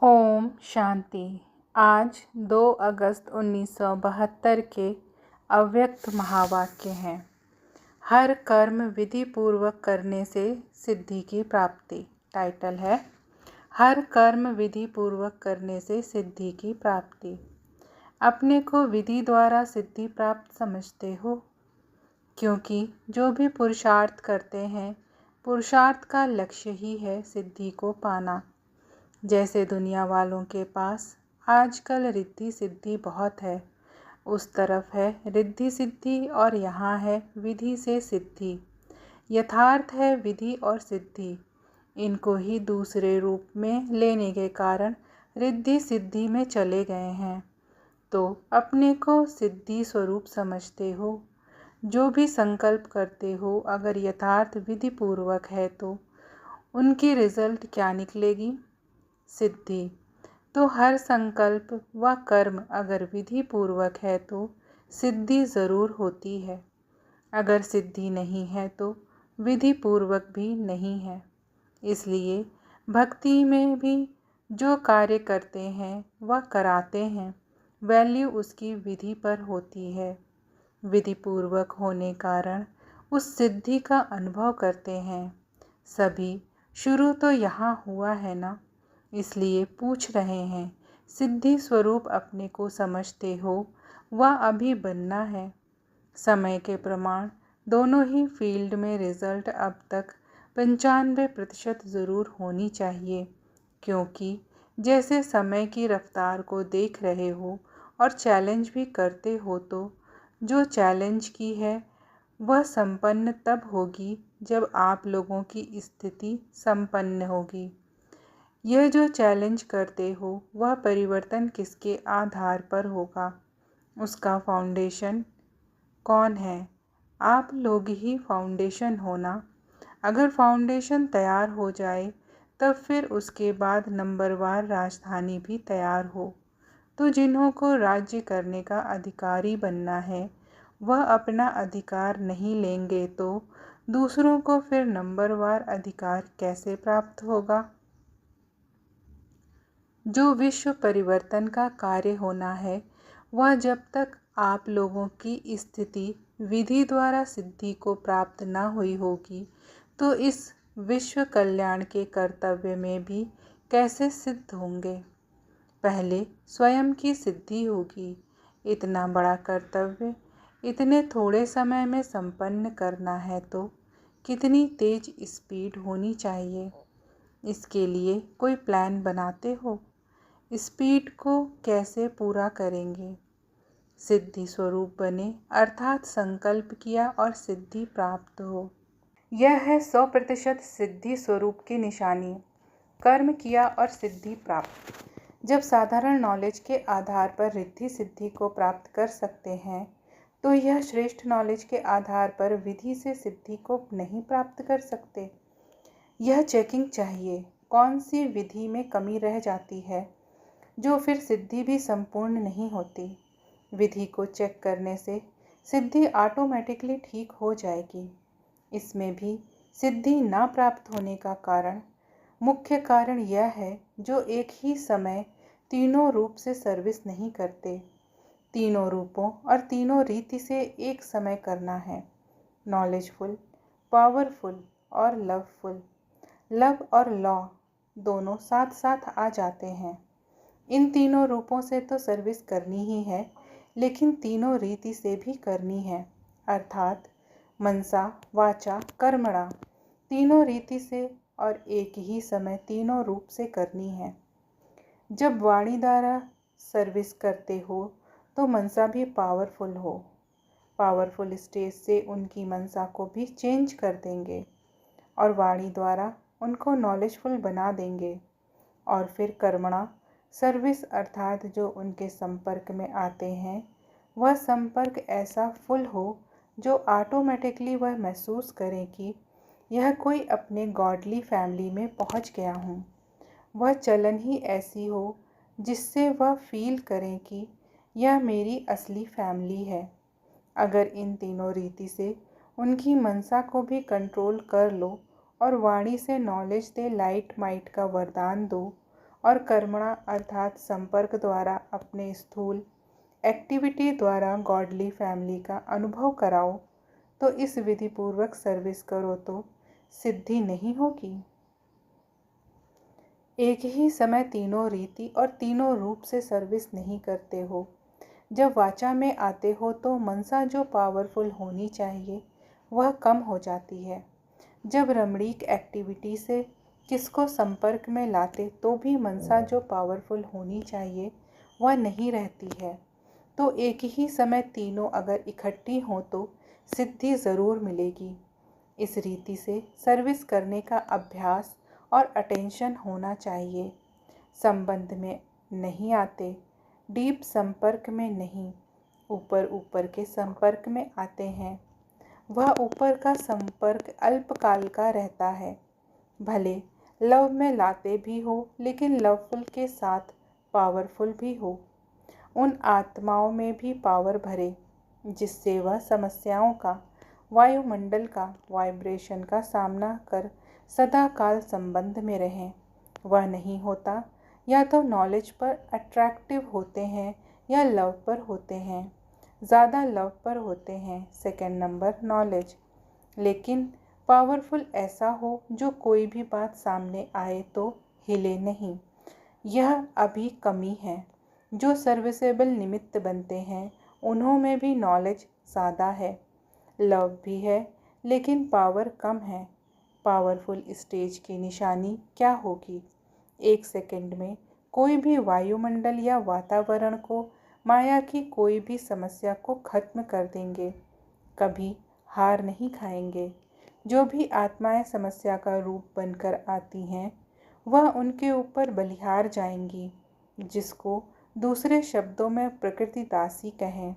ओम शांति। आज 2 अगस्त 1972 के अव्यक्त महावाक्य हैं। हर कर्म विधि पूर्वक करने से सिद्धि की प्राप्ति। टाइटल है हर कर्म विधि पूर्वक करने से सिद्धि की प्राप्ति। अपने को विधि द्वारा सिद्धि प्राप्त समझते हो, क्योंकि जो भी पुरुषार्थ करते हैं, पुरुषार्थ का लक्ष्य ही है सिद्धि को पाना। जैसे दुनिया वालों के पास आजकल रिद्धि सिद्धि बहुत है, उस तरफ है रिद्धि सिद्धि और यहाँ है विधि से सिद्धि। यथार्थ है विधि और सिद्धि, इनको ही दूसरे रूप में लेने के कारण रिद्धि सिद्धि में चले गए हैं। तो अपने को सिद्धि स्वरूप समझते हो। जो भी संकल्प करते हो, अगर यथार्थ विधि पूर्वक है तो उनकी रिजल्ट क्या निकलेगी? सिद्धि। तो हर संकल्प व कर्म अगर विधि पूर्वक है तो सिद्धि ज़रूर होती है। अगर सिद्धि नहीं है तो विधि पूर्वक भी नहीं है। इसलिए भक्ति में भी जो कार्य करते हैं व कराते हैं, वैल्यू उसकी विधि पर होती है। विधि पूर्वक होने कारण उस सिद्धि का अनुभव करते हैं। सभी शुरू तो यहाँ हुआ है ना, इसलिए पूछ रहे हैं। सिद्धि स्वरूप अपने को समझते हो व अभी बनना है। समय के प्रमाण दोनों ही फील्ड में रिजल्ट अब तक 95% ज़रूर होनी चाहिए, क्योंकि जैसे समय की रफ्तार को देख रहे हो और चैलेंज भी करते हो, तो जो चैलेंज की है वह संपन्न तब होगी जब आप लोगों की स्थिति संपन्न होगी। यह जो चैलेंज करते हो वह परिवर्तन किसके आधार पर होगा? उसका फाउंडेशन कौन है? आप लोग ही फाउंडेशन हो ना। अगर फाउंडेशन तैयार हो जाए तब फिर उसके बाद नंबरवार राजधानी भी तैयार हो। तो जिन्हों को राज्य करने का अधिकारी बनना है, वह अपना अधिकार नहीं लेंगे तो दूसरों को फिर नंबरवार अधिकार कैसे प्राप्त होगा? जो विश्व परिवर्तन का कार्य होना है, वह जब तक आप लोगों की स्थिति विधि द्वारा सिद्धि को प्राप्त न हुई होगी, तो इस विश्व कल्याण के कर्तव्य में भी कैसे सिद्ध होंगे? पहले स्वयं की सिद्धि होगी। इतना बड़ा कर्तव्य इतने थोड़े समय में संपन्न करना है तो कितनी तेज स्पीड होनी चाहिए? इसके लिए कोई प्लान बनाते हो? स्पीड को कैसे पूरा करेंगे? सिद्धि स्वरूप बने, अर्थात संकल्प किया और सिद्धि प्राप्त हो। यह है 100% सिद्धि स्वरूप की निशानी। कर्म किया और सिद्धि प्राप्त। जब साधारण नॉलेज के आधार पर रिद्धि सिद्धि को प्राप्त कर सकते हैं, तो यह श्रेष्ठ नॉलेज के आधार पर विधि से सिद्धि को नहीं प्राप्त कर सकते। यह चेकिंग चाहिए, कौन सी विधि में कमी रह जाती है, जो फिर सिद्धि भी संपूर्ण नहीं होती। विधि को चेक करने से सिद्धि ऑटोमेटिकली ठीक हो जाएगी। इसमें भी सिद्धि ना प्राप्त होने का कारण, मुख्य कारण यह है जो एक ही समय तीनों रूप से सर्विस नहीं करते। तीनों रूपों और तीनों रीति से एक समय करना है। नॉलेजफुल, पावरफुल और लवफुल। लव और लॉ दोनों साथ साथ आ जाते हैं। इन तीनों रूपों से तो सर्विस करनी ही है, लेकिन तीनों रीति से भी करनी है, अर्थात मनसा वाचा कर्मणा। तीनों रीति से और एक ही समय तीनों रूप से करनी है। जब वाणी द्वारा सर्विस करते हो तो मनसा भी पावरफुल हो। पावरफुल स्टेज से उनकी मनसा को भी चेंज कर देंगे और वाणी द्वारा उनको नॉलेजफुल बना देंगे। और फिर कर्मणा सर्विस, अर्थात जो उनके संपर्क में आते हैं, वह संपर्क ऐसा फुल हो जो ऑटोमेटिकली वह महसूस करें कि यह कोई अपने गॉडली फैमिली में पहुंच गया हूँ। वह चलन ही ऐसी हो जिससे वह फील करें कि यह मेरी असली फैमिली है। अगर इन तीनों रीति से उनकी मनसा को भी कंट्रोल कर लो और वाणी से नॉलेज दे, लाइट माइट का वरदान दो और कर्मणा अर्थात संपर्क द्वारा अपने स्थूल एक्टिविटी द्वारा गॉडली फैमिली का अनुभव कराओ तो इस विधि पूर्वक सर्विस करो तो सिद्धि नहीं होगी। एक ही समय तीनों रीति और तीनों रूप से सर्विस नहीं करते हो। जब वाचा में आते हो तो मनसा जो पावरफुल होनी चाहिए वह कम हो जाती है। जब रमणीक एक्टिविटी से किसको संपर्क में लाते तो भी मनसा जो पावरफुल होनी चाहिए वह नहीं रहती है। तो एक ही समय तीनों अगर इकट्ठी हों तो सिद्धि ज़रूर मिलेगी। इस रीति से सर्विस करने का अभ्यास और अटेंशन होना चाहिए। संबंध में नहीं आते, डीप संपर्क में नहीं, ऊपर ऊपर के संपर्क में आते हैं। वह ऊपर का संपर्क अल्पकाल का रहता है। भले लव में लाते भी हो लेकिन लवफुल के साथ पावरफुल भी हो। उन आत्माओं में भी पावर भरे जिससे वह समस्याओं का, वायुमंडल का, वाइब्रेशन का सामना कर सदा काल संबंध में रहें। वह नहीं होता या तो नॉलेज पर अट्रैक्टिव होते हैं या लव पर होते हैं। ज़्यादा लव पर होते हैं, सेकंड नंबर नॉलेज। लेकिन पावरफुल ऐसा हो जो कोई भी बात सामने आए तो हिले नहीं। यह अभी कमी है। जो सर्विसेबल निमित्त बनते हैं उन्हों में भी नॉलेज ज़्यादा है, लव भी है लेकिन पावर कम है। पावरफुल स्टेज की निशानी क्या होगी? एक सेकंड में कोई भी वायुमंडल या वातावरण को, माया की कोई भी समस्या को खत्म कर देंगे। कभी हार नहीं खाएंगे। जो भी आत्माएं समस्या का रूप बनकर आती हैं वह उनके ऊपर बलिहार जाएंगी, जिसको दूसरे शब्दों में प्रकृति दासी कहें।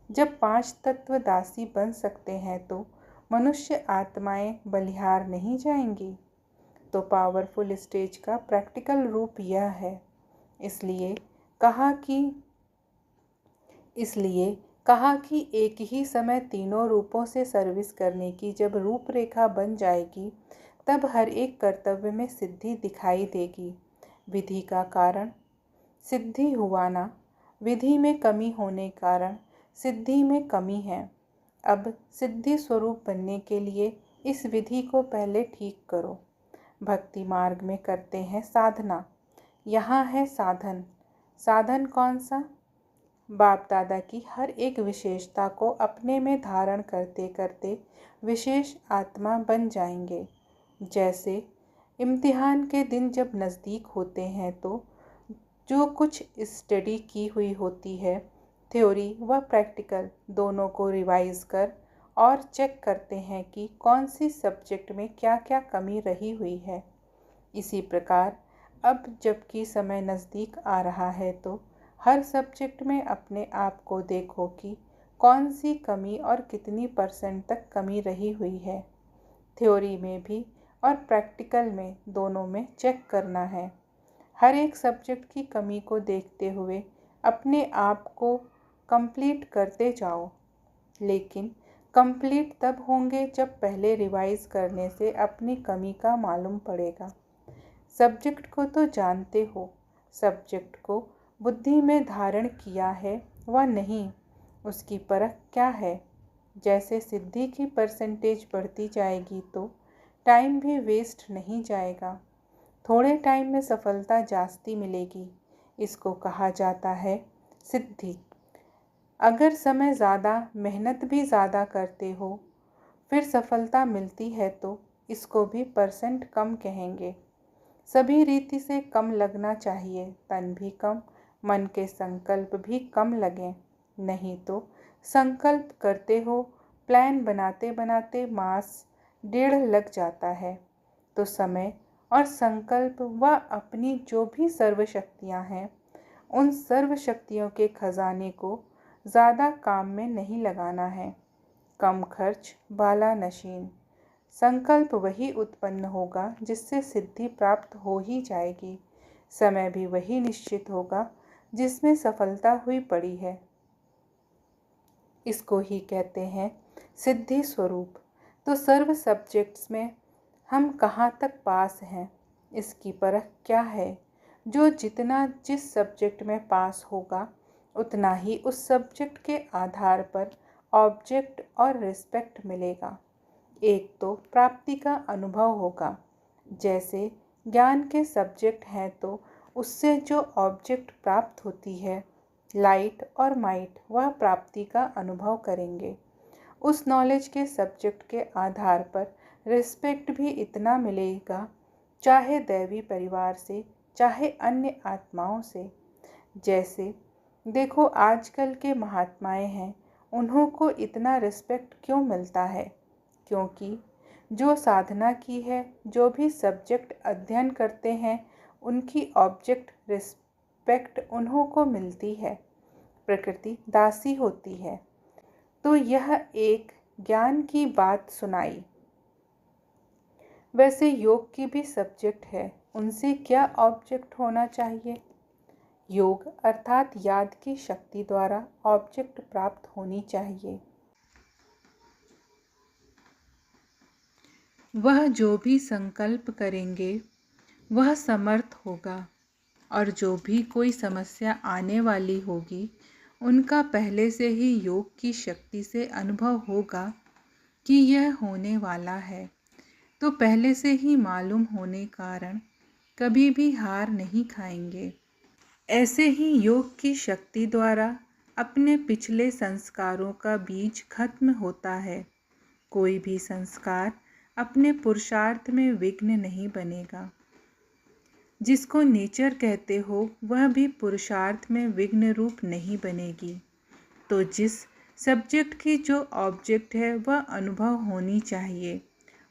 जब 5 तत्व दासी बन सकते हैं तो मनुष्य आत्माएं बलिहार नहीं जाएंगी। तो पावरफुल स्टेज का प्रैक्टिकल रूप यह है। इसलिए कहा कि एक ही समय तीनों रूपों से सर्विस करने की जब रूपरेखा बन जाएगी तब हर एक कर्तव्य में सिद्धि दिखाई देगी। विधि का कारण सिद्धि हुआ ना, विधि में कमी होने कारण सिद्धि में कमी है। अब सिद्धि स्वरूप बनने के लिए इस विधि को पहले ठीक करो। भक्ति मार्ग में करते हैं साधना, यहाँ है साधन। साधन कौन सा? बाप दादा की हर एक विशेषता को अपने में धारण करते करते विशेष आत्मा बन जाएंगे। जैसे इम्तिहान के दिन जब नज़दीक होते हैं तो जो कुछ स्टडी की हुई होती है, थ्योरी व प्रैक्टिकल दोनों को रिवाइज कर और चेक करते हैं कि कौन सी सब्जेक्ट में क्या क्या कमी रही हुई है। इसी प्रकार अब जबकि समय नज़दीक आ रहा है तो हर सब्जेक्ट में अपने आप को देखो कि कौन सी कमी और कितनी % तक कमी रही हुई है। थ्योरी में भी और प्रैक्टिकल में दोनों में चेक करना है। हर एक सब्जेक्ट की कमी को देखते हुए अपने आप को कंप्लीट करते जाओ। लेकिन कंप्लीट तब होंगे जब पहले रिवाइज करने से अपनी कमी का मालूम पड़ेगा। सब्जेक्ट को तो जानते हो, सब्जेक्ट को बुद्धि में धारण किया है व नहीं, उसकी परख क्या है। जैसे सिद्धि की % बढ़ती जाएगी तो टाइम भी वेस्ट नहीं जाएगा। थोड़े टाइम में सफलता जास्ती मिलेगी। इसको कहा जाता है सिद्धि। अगर समय ज़्यादा, मेहनत भी ज़्यादा करते हो फिर सफलता मिलती है तो इसको भी % कम कहेंगे। सभी रीति से कम लगना चाहिए, तन भी कम, मन के संकल्प भी कम लगें। नहीं तो संकल्प करते हो, प्लान बनाते बनाते मास 1.5 लग जाता है तो समय और संकल्प व अपनी जो भी सर्वशक्तियाँ हैं उन सर्वशक्तियों के खजाने को ज़्यादा काम में नहीं लगाना है। कम खर्च बाला नशीन। संकल्प वही उत्पन्न होगा जिससे सिद्धि प्राप्त हो ही जाएगी। समय भी वही निश्चित होगा जिसमें सफलता हुई पड़ी है। इसको ही कहते हैं सिद्धि स्वरूप। तो सर्व सब्जेक्ट्स में हम कहाँ तक पास हैं, इसकी परख क्या है? जो जितना जिस सब्जेक्ट में पास होगा उतना ही उस सब्जेक्ट के आधार पर ऑब्जेक्ट और रिस्पेक्ट मिलेगा। एक तो प्राप्ति का अनुभव होगा, जैसे ज्ञान के सब्जेक्ट हैं तो उससे जो ऑब्जेक्ट प्राप्त होती है, लाइट और माइट, वह प्राप्ति का अनुभव करेंगे। उस नॉलेज के सब्जेक्ट के आधार पर रिस्पेक्ट भी इतना मिलेगा, चाहे दैवी परिवार से चाहे अन्य आत्माओं से। जैसे देखो आजकल के महात्माएं हैं, उन्हों को इतना रिस्पेक्ट क्यों मिलता है? क्योंकि जो साधना की है, जो भी सब्जेक्ट अध्ययन करते हैं, उनकी ऑब्जेक्ट रिस्पेक्ट उन्हों को मिलती है, प्रकृति दासी होती है। तो यह एक ज्ञान की बात सुनाई। वैसे योग की भी सब्जेक्ट है, उनसे क्या ऑब्जेक्ट होना चाहिए? योग अर्थात याद की शक्ति द्वारा ऑब्जेक्ट प्राप्त होनी चाहिए। वह जो भी संकल्प करेंगे वह समर्थ होगा, और जो भी कोई समस्या आने वाली होगी उनका पहले से ही योग की शक्ति से अनुभव होगा कि यह होने वाला है। तो पहले से ही मालूम होने कारण कभी भी हार नहीं खाएंगे। ऐसे ही योग की शक्ति द्वारा अपने पिछले संस्कारों का बीज खत्म होता है। कोई भी संस्कार अपने पुरुषार्थ में विघ्न नहीं बनेगा। जिसको नेचर कहते हो वह भी पुरुषार्थ में विघ्न रूप नहीं बनेगी। तो जिस सब्जेक्ट की जो ऑब्जेक्ट है वह अनुभव होनी चाहिए।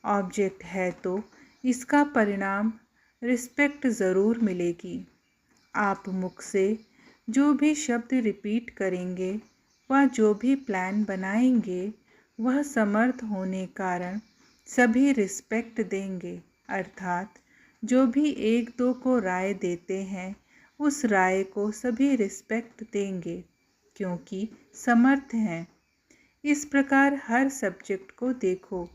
ऑब्जेक्ट है तो इसका परिणाम रिस्पेक्ट ज़रूर मिलेगी। आप मुख से जो भी शब्द रिपीट करेंगे, वह जो भी प्लान बनाएंगे, वह समर्थ होने कारण सभी रिस्पेक्ट देंगे। अर्थात जो भी एक दो को राय देते हैं, उस राय को सभी रिस्पेक्ट देंगे क्योंकि समर्थ हैं। इस प्रकार हर सब्जेक्ट को देखो।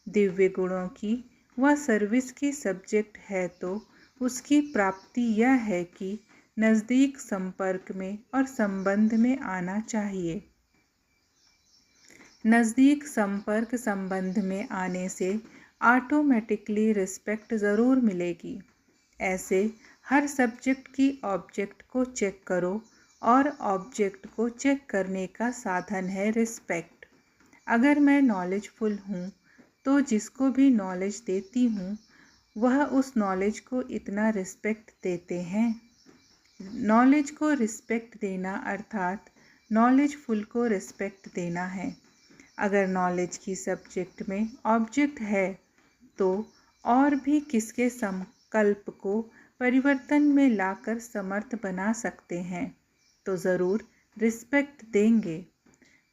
दिव्य गुणों की वह सर्विस की सब्जेक्ट है तो उसकी प्राप्ति यह है कि नज़दीक संपर्क में और संबंध में आना चाहिए। नज़दीक संपर्क संबंध में आने से ऑटोमेटिकली रिस्पेक्ट ज़रूर मिलेगी। ऐसे हर सब्जेक्ट की ऑब्जेक्ट को चेक करो, और ऑब्जेक्ट को चेक करने का साधन है रिस्पेक्ट। अगर मैं नॉलेजफुल हूँ तो जिसको भी नॉलेज देती हूँ वह उस नॉलेज को इतना रिस्पेक्ट देते हैं। नॉलेज को रिस्पेक्ट देना अर्थात नॉलेजफुल को रिस्पेक्ट देना है। अगर नॉलेज की सब्जेक्ट में ऑब्जेक्ट है तो और भी किसके संकल्प को परिवर्तन में लाकर समर्थ बना सकते हैं, तो ज़रूर रिस्पेक्ट देंगे।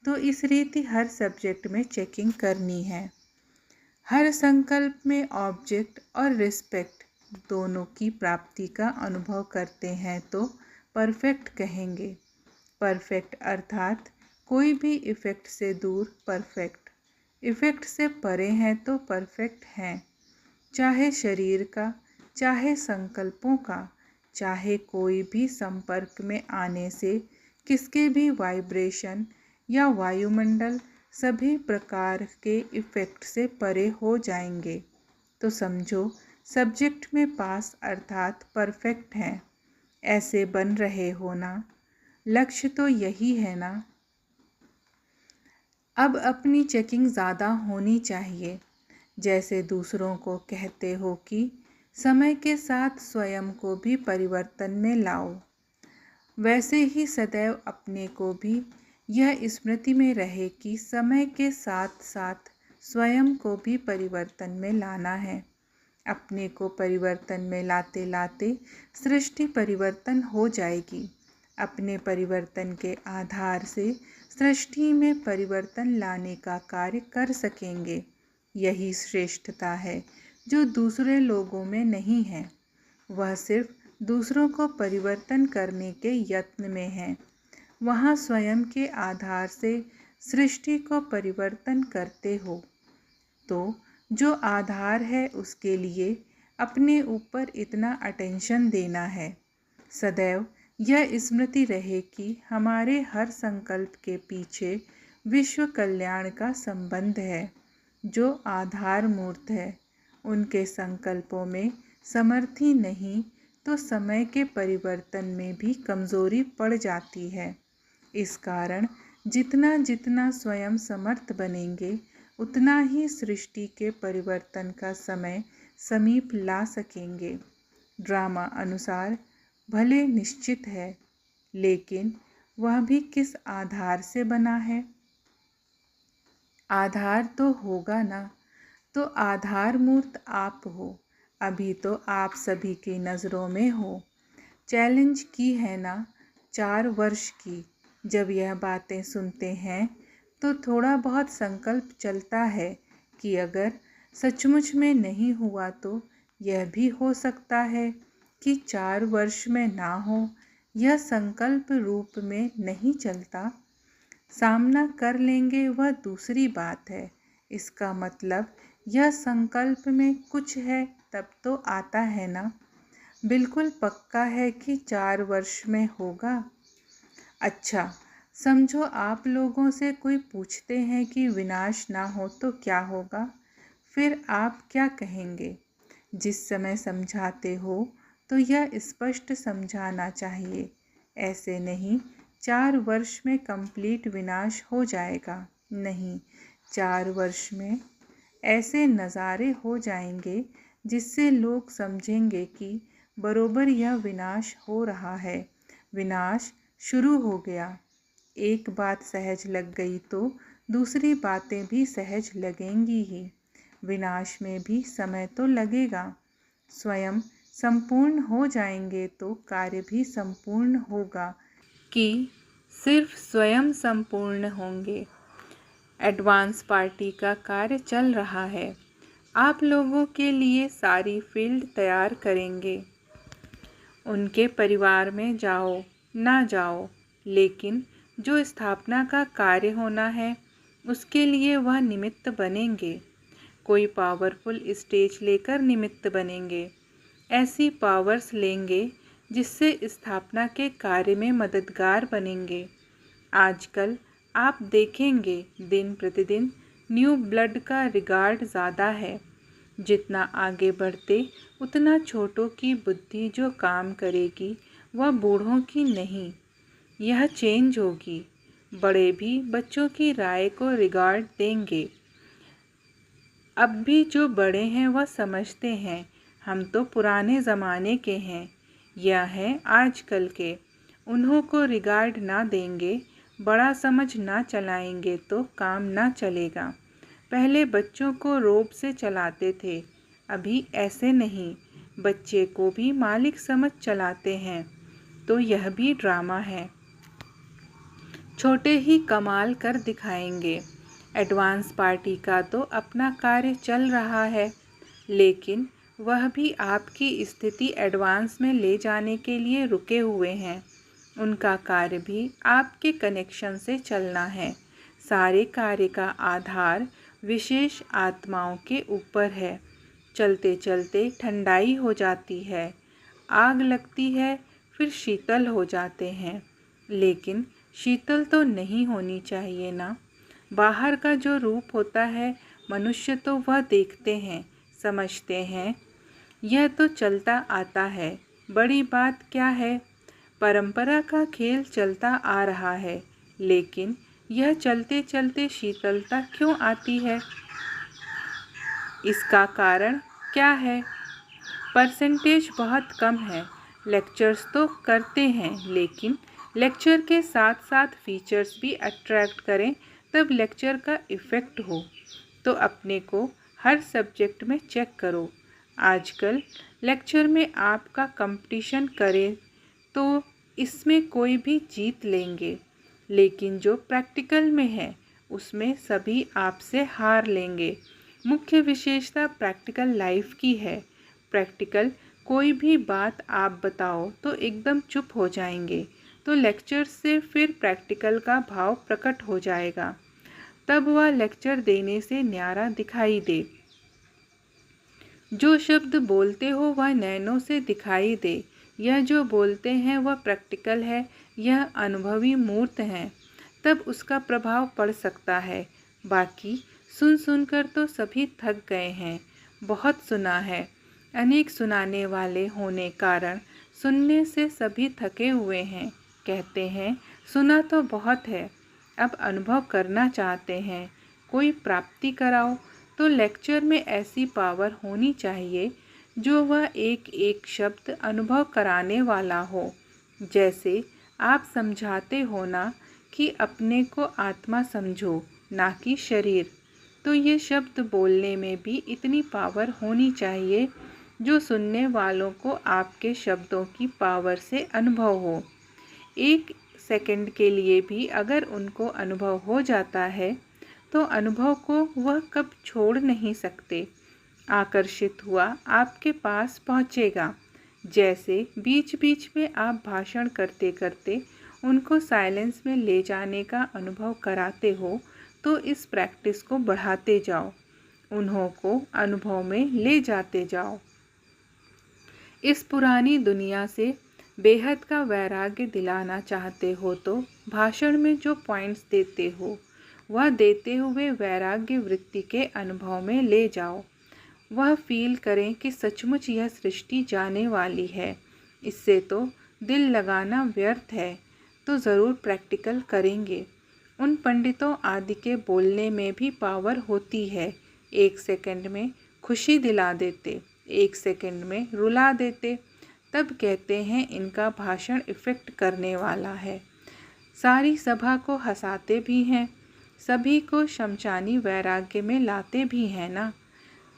तो इस रीति हर सब्जेक्ट में चेकिंग करनी है। हर संकल्प में ऑब्जेक्ट और रिस्पेक्ट दोनों की प्राप्ति का अनुभव करते हैं तो परफेक्ट कहेंगे। परफेक्ट अर्थात कोई भी इफ़ेक्ट से दूर परफेक्ट। इफ़ेक्ट से परे हैं तो परफेक्ट हैं। चाहे शरीर का, चाहे संकल्पों का, चाहे कोई भी संपर्क में आने से किसके भी वाइब्रेशन या वायुमंडल सभी प्रकार के इफ़ेक्ट से परे हो जाएंगे। तो समझो सब्जेक्ट में पास अर्थात परफेक्ट हैं। ऐसे बन रहे हो ना? लक्ष्य तो यही है ना? अब अपनी चेकिंग ज़्यादा होनी चाहिए। जैसे दूसरों को कहते हो कि समय के साथ स्वयं को भी परिवर्तन में लाओ, वैसे ही सदैव अपने को भी यह स्मृति में रहे कि समय के साथ साथ स्वयं को भी परिवर्तन में लाना है। अपने को परिवर्तन में लाते लाते सृष्टि परिवर्तन हो जाएगी। अपने परिवर्तन के आधार से सृष्टि में परिवर्तन लाने का कार्य कर सकेंगे। यही श्रेष्ठता है जो दूसरे लोगों में नहीं है। वह सिर्फ दूसरों को परिवर्तन करने के यत्न में है। वहाँ स्वयं के आधार से सृष्टि को परिवर्तन करते हो। तो जो आधार है उसके लिए अपने ऊपर इतना अटेंशन देना है। सदैव यह स्मृति रहे कि हमारे हर संकल्प के पीछे विश्व कल्याण का संबंध है। जो आधार मूर्त है, उनके संकल्पों में समर्थी नहीं तो समय के परिवर्तन में भी कमजोरी पड़ जाती है। इस कारण जितना जितना स्वयं समर्थ बनेंगे, उतना ही सृष्टि के परिवर्तन का समय समीप ला सकेंगे। ड्रामा अनुसार भले निश्चित है, लेकिन वह भी किस आधार से बना है? आधार तो होगा ना, तो आधार मूर्त आप हो। अभी तो आप सभी की नज़रों में हो। चैलेंज की है ना 4 वर्ष की। जब यह बातें सुनते हैं तो थोड़ा बहुत संकल्प चलता है कि अगर सचमुच में नहीं हुआ तो यह भी हो सकता है कि 4 वर्ष में ना हो। यह संकल्प रूप में नहीं चलता। सामना कर लेंगे वह दूसरी बात है। इसका मतलब यह संकल्प में कुछ है तब तो आता है ना। बिल्कुल पक्का है कि 4 वर्ष में होगा। अच्छा, समझो आप लोगों से कोई पूछते हैं कि विनाश ना हो तो क्या होगा, फिर आप क्या कहेंगे? जिस समय समझाते हो तो यह स्पष्ट समझाना चाहिए। ऐसे नहीं 4 वर्ष में कंप्लीट विनाश हो जाएगा। नहीं, 4 वर्ष में ऐसे नज़ारे हो जाएंगे जिससे लोग समझेंगे कि बरोबर यह विनाश हो रहा है। विनाश शुरू हो गया। एक बात सहज लग गई तो दूसरी बातें भी सहज लगेंगी ही। विनाश में भी समय तो लगेगा। स्वयं संपूर्ण हो जाएंगे तो कार्य भी संपूर्ण होगा कि सिर्फ स्वयं संपूर्ण होंगे। एडवांस पार्टी का कार्य चल रहा है। आप लोगों के लिए सारी फील्ड तैयार करेंगे। उनके परिवार में जाओ ना जाओ, लेकिन जो स्थापना का कार्य होना है उसके लिए वह निमित्त बनेंगे। कोई पावरफुल स्टेज लेकर निमित्त बनेंगे। ऐसी पावर्स लेंगे जिससे स्थापना के कार्य में मददगार बनेंगे। आजकल आप देखेंगे दिन प्रतिदिन न्यू ब्लड का रिगार्ड ज़्यादा है। जितना आगे बढ़ते उतना छोटों की बुद्धि जो काम करेगी वह बूढ़ों की नहीं। यह चेंज होगी। बड़े भी बच्चों की राय को रिगार्ड देंगे। अब भी जो बड़े हैं वह समझते हैं हम तो पुराने ज़माने के हैं, यह है आजकल के। उन्हों को रिगार्ड ना देंगे, बड़ा समझ ना चलाएंगे तो काम ना चलेगा। पहले बच्चों को रोब से चलाते थे, अभी ऐसे नहीं। बच्चे को भी मालिक समझ चलाते हैं। तो यह भी ड्रामा है। छोटे ही कमाल कर दिखाएंगे। एडवांस पार्टी का तो अपना कार्य चल रहा है, लेकिन वह भी आपकी स्थिति एडवांस में ले जाने के लिए रुके हुए हैं। उनका कार्य भी आपके कनेक्शन से चलना है। सारे कार्य का आधार विशेष आत्माओं के ऊपर है। चलते चलते ठंडाई हो जाती है, आग लगती है, फिर शीतल हो जाते हैं। लेकिन शीतल तो नहीं होनी चाहिए ना। बाहर का जो रूप होता है मनुष्य तो वह देखते हैं, समझते हैं। यह तो चलता आता है। बड़ी बात क्या है? परंपरा का खेल चलता आ रहा है, लेकिन यह चलते चलते शीतलता क्यों आती है? इसका कारण क्या है? परसेंटेज बहुत कम है। लेक्चर्स तो करते हैं, लेकिन लेक्चर के साथ साथ फीचर्स भी अट्रैक्ट करें तब लेक्चर का इफ़ेक्ट हो। तो अपने को हर सब्जेक्ट में चेक करो। आजकल लेक्चर में आपका कंपटीशन करें तो इसमें कोई भी जीत लेंगे, लेकिन जो प्रैक्टिकल में है उसमें सभी आपसे हार लेंगे। मुख्य विशेषता प्रैक्टिकल लाइफ की है। प्रैक्टिकल कोई भी बात आप बताओ तो एकदम चुप हो जाएंगे, तो लेक्चर से फिर प्रैक्टिकल का भाव प्रकट हो जाएगा। तब वह लेक्चर देने से न्यारा दिखाई दे। जो शब्द बोलते हो वह नैनों से दिखाई दे। यह जो बोलते हैं वह प्रैक्टिकल है, यह अनुभवी मूर्त हैं, तब उसका प्रभाव पड़ सकता है। बाकी सुन सुनकर तो सभी थक गए हैं। बहुत सुना है, अनेक सुनाने वाले होने कारण सुनने से सभी थके हुए हैं। कहते हैं सुना तो बहुत है, अब अनुभव करना चाहते हैं, कोई प्राप्ति कराओ। तो लेक्चर में ऐसी पावर होनी चाहिए जो वह एक एक शब्द अनुभव कराने वाला हो। जैसे आप समझाते हो ना कि अपने को आत्मा समझो, ना कि शरीर, तो ये शब्द बोलने में भी इतनी पावर होनी चाहिए जो सुनने वालों को आपके शब्दों की पावर से अनुभव हो। एक सेकंड के लिए भी अगर उनको अनुभव हो जाता है तो अनुभव को वह कब छोड़ नहीं सकते। आकर्षित हुआ आपके पास पहुँचेगा। जैसे बीच बीच में आप भाषण करते करते उनको साइलेंस में ले जाने का अनुभव कराते हो, तो इस प्रैक्टिस को बढ़ाते जाओ, उन्हों को अनुभव में ले जाते जाओ। इस पुरानी दुनिया से बेहद का वैराग्य दिलाना चाहते हो तो भाषण में जो पॉइंट्स देते हो वह देते हुए वैराग्य वृत्ति के अनुभव में ले जाओ। वह फील करें कि सचमुच यह सृष्टि जाने वाली है, इससे तो दिल लगाना व्यर्थ है, तो ज़रूर प्रैक्टिकल करेंगे। उन पंडितों आदि के बोलने में भी पावर होती है। एक सेकंड में खुशी दिला देते, एक सेकंड में रुला देते, तब कहते हैं इनका भाषण इफ़ेक्ट करने वाला है। सारी सभा को हंसाते भी हैं, सभी को शमशानी वैराग्य में लाते भी हैं ना।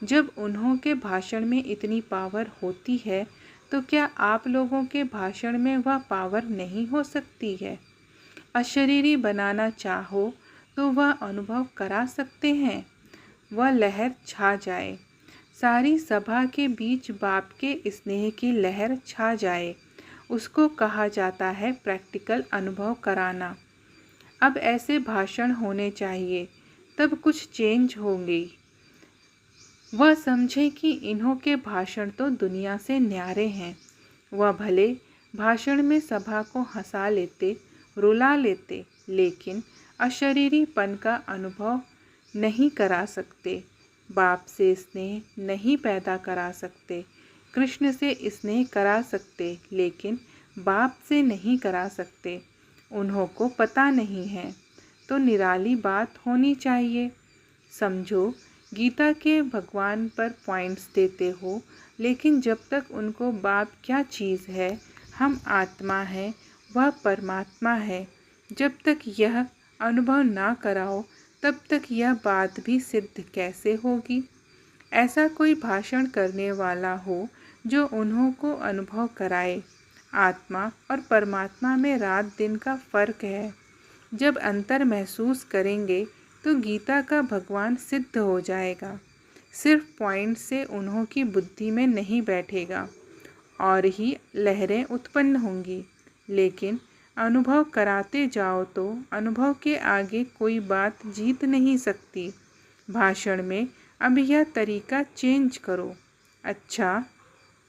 जब उन्हों के भाषण में इतनी पावर होती है तो क्या आप लोगों के भाषण में वह पावर नहीं हो सकती है? अशरीरी बनाना चाहो तो वह अनुभव करा सकते हैं। वह लहर छा जाए, सारी सभा के बीच बाप के स्नेह की लहर छा जाए, उसको कहा जाता है प्रैक्टिकल अनुभव कराना। अब ऐसे भाषण होने चाहिए, तब कुछ चेंज होंगे। वह समझे कि इन्हों के भाषण तो दुनिया से न्यारे हैं। वह भले भाषण में सभा को हंसा लेते, रुला लेते, लेकिन अशरीरीपन का अनुभव नहीं करा सकते। बाप से स्नेह नहीं पैदा करा सकते। कृष्ण से स्नेह करा सकते, लेकिन बाप से नहीं करा सकते। उन्हों को पता नहीं है, तो निराली बात होनी चाहिए। समझो, गीता के भगवान पर पॉइंट्स देते हो, लेकिन जब तक उनको बाप क्या चीज़ है, हम आत्मा है, वह परमात्मा है, जब तक यह अनुभव ना कराओ तब तक यह बात भी सिद्ध कैसे होगी। ऐसा कोई भाषण करने वाला हो जो उन्हों को अनुभव कराए। आत्मा और परमात्मा में रात दिन का फ़र्क है। जब अंतर महसूस करेंगे तो गीता का भगवान सिद्ध हो जाएगा। सिर्फ पॉइंट से उन्हों की बुद्धि में नहीं बैठेगा और ही लहरें उत्पन्न होंगी। लेकिन अनुभव कराते जाओ तो अनुभव के आगे कोई बात जीत नहीं सकती। भाषण में अब यह तरीका चेंज करो। अच्छा,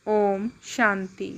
ओम शांति।